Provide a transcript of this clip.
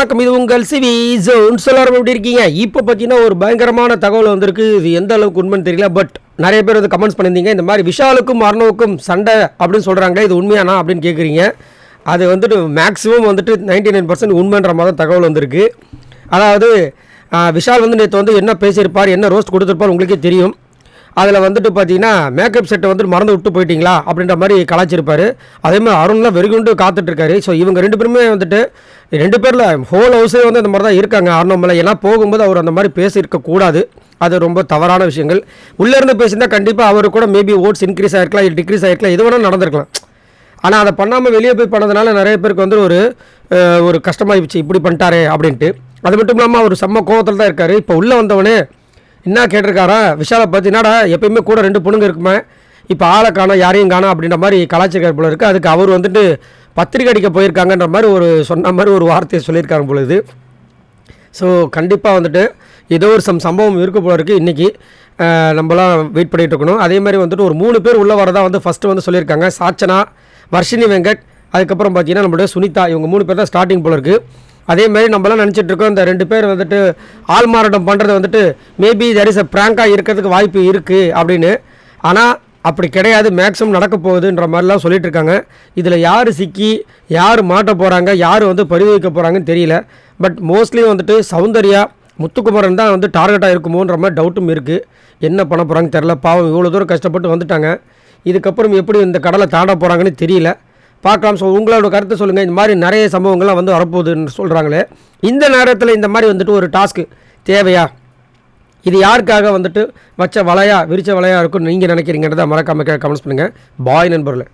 வணக்கம். இது உங்கள் சிவி ஜோன். எல்லாரும் எப்படி இருக்கீங்க? இப்போ பார்த்தீங்கன்னா ஒரு பயங்கரமான தகவல் வந்திருக்கு. இது எந்த அளவுக்கு உண்மைன்னு தெரியல. பட் நிறைய பேர் வந்து கமெண்ட்ஸ் பண்ணியிருந்தீங்க. இந்த மாதிரி விஷாலுக்கும் அர்ணவுக்கும் சண்டை அப்படின்னு சொல்கிறாங்களே, இது உண்மையானா அப்படின்னு கேட்குறீங்க. அது வந்துட்டு மேக்ஸிமம் வந்துட்டு 99% உண்மைன்ற மாதிரி தகவல் வந்திருக்கு. அதாவது விஷால் வந்து நேற்று வந்து என்ன பேசியிருப்பார், என்ன ரோஸ்ட் கொடுத்துருப்பார் உங்களுக்கே தெரியும். அதில் வந்துட்டு பார்த்தீங்கன்னா மேக்கப் செட்டை வந்துட்டு மறந்து விட்டு போயிட்டீங்களா அப்படின்ற மாதிரி கலாச்சிருப்பார். அதேமாதிரி அருண்லாம் வெறிகுண்டு காத்துட்ருக்காரு. ஸோ இவங்க ரெண்டு பேருமே வந்துட்டு ரெண்டு பேரில் ஹோல் ஹவுஸே வந்து அந்த மாதிரி தான் இருக்காங்க அருண். ஏன்னா போகும்போது அவர் அந்த மாதிரி பேசியிருக்கக்கூடாது. அது ரொம்ப தவறான விஷயங்கள். உள்ளேருந்து பேசியிருந்தால் கண்டிப்பாக அவர் கூட மேபி ஓட்ஸ் இன்க்ரீஸ் ஆகிருக்கலாம், இது டிக்ரீஸ் ஆகிருக்கலாம், எது வேணால் நடந்திருக்கலாம். ஆனால் அதை பண்ணாமல் வெளியே போய் பண்ணதுனால நிறைய பேருக்கு வந்து ஒரு கஷ்டமாகிடுச்சு, இப்படி பண்ணிட்டாரே அப்படின்ட்டு. அது மட்டும் இல்லாமல் அவர் செம்ம கோவத்தில் தான் இருக்கார். இப்போ உள்ளே வந்தவனே என்ன கேட்டிருக்காரா, விஷாலை பார்த்து என்னடா எப்பயுமே கூட ரெண்டு பொண்ணுங்க இருக்குமே, இப்போ ஆளை காணோம் யாரையும் காணோம் அப்படின்ற மாதிரி கலாச்சிருக்கார் போல இருக்குது. அதுக்கு அவர் வந்துட்டு பத்திரிக்கை அடிக்க போயிருக்காங்கன்ற மாதிரி சொன்ன மாதிரி ஒரு வார்த்தையை சொல்லியிருக்காங்க பொழுது. ஸோ கண்டிப்பாக வந்துட்டு ஏதோ ஒரு சம்பவம் இருக்க போல இருக்குது. இன்றைக்கி நம்மளாம் வெயிட் பண்ணிகிட்டு இருக்கணும். அதே மாதிரி வந்துட்டு ஒரு 3 பேர் உள்ளே வரதான் வந்து ஃபஸ்ட்டு வந்து சொல்லியிருக்காங்க. சாச்சனா, வர்ஷினி வெங்கட், அதுக்கப்புறம் பார்த்தீங்கன்னா நம்மளுடைய சுனிதா. இவங்க 3 பேர் தான் ஸ்டார்டிங் போல இருக்குது. அதேமாதிரி நம்மளாம் நினச்சிட்ருக்கோம் இந்த 2 பேர் வந்துட்டு ஆள்மாறாட்டம் பண்ணுறது வந்துட்டு மேபி தேர் இஸ் அ ப்ராங்காக இருக்கிறதுக்கு வாய்ப்பு இருக்குது அப்படின்னு. ஆனால் அப்படி கிடையாது, மேக்ஸிமம் நடக்க போகுதுன்ற மாதிரிலாம் சொல்லிட்டு இருக்காங்க. இதில் யார் சிக்கி யார் மாட்ட போகிறாங்க, யார் வந்து பரிதவிக்க போகிறாங்கன்னு தெரியல. பட் மோஸ்ட்லி வந்துட்டு சௌந்தர்யா, முத்துக்குமரன் தான் வந்து டார்கெட்டாக இருக்குமோன்ற மாதிரி டவுட்டும் இருக்குது. என்ன பண்ண போகிறாங்கன்னு தெரில. பாவம் இவ்வளோ தூரம் கஷ்டப்பட்டு வந்துட்டாங்க. இதுக்கப்புறம் எப்படி இந்த கடலை தாண்ட போகிறாங்கன்னு தெரியல. பார்க்கலாம். ஸோ உங்களோட கருத்தை சொல்லுங்கள். இந்த மாதிரி நிறைய சம்பவங்கள்லாம் வந்து வரப்போகுதுன்னு சொல்கிறாங்களே, இந்த நேரத்தில் இந்த மாதிரி வந்துட்டு ஒரு டாஸ்க்கு தேவையா? இது யாருக்காக வந்துட்டு வச்ச வலையா, விரிச்ச வலையாக இருக்குன்னு நீங்கள் நினைக்கிறீங்கன்றதை மறக்காம கமெண்ட்ஸ் பண்ணுங்கள். பாய் நண்பர்களே.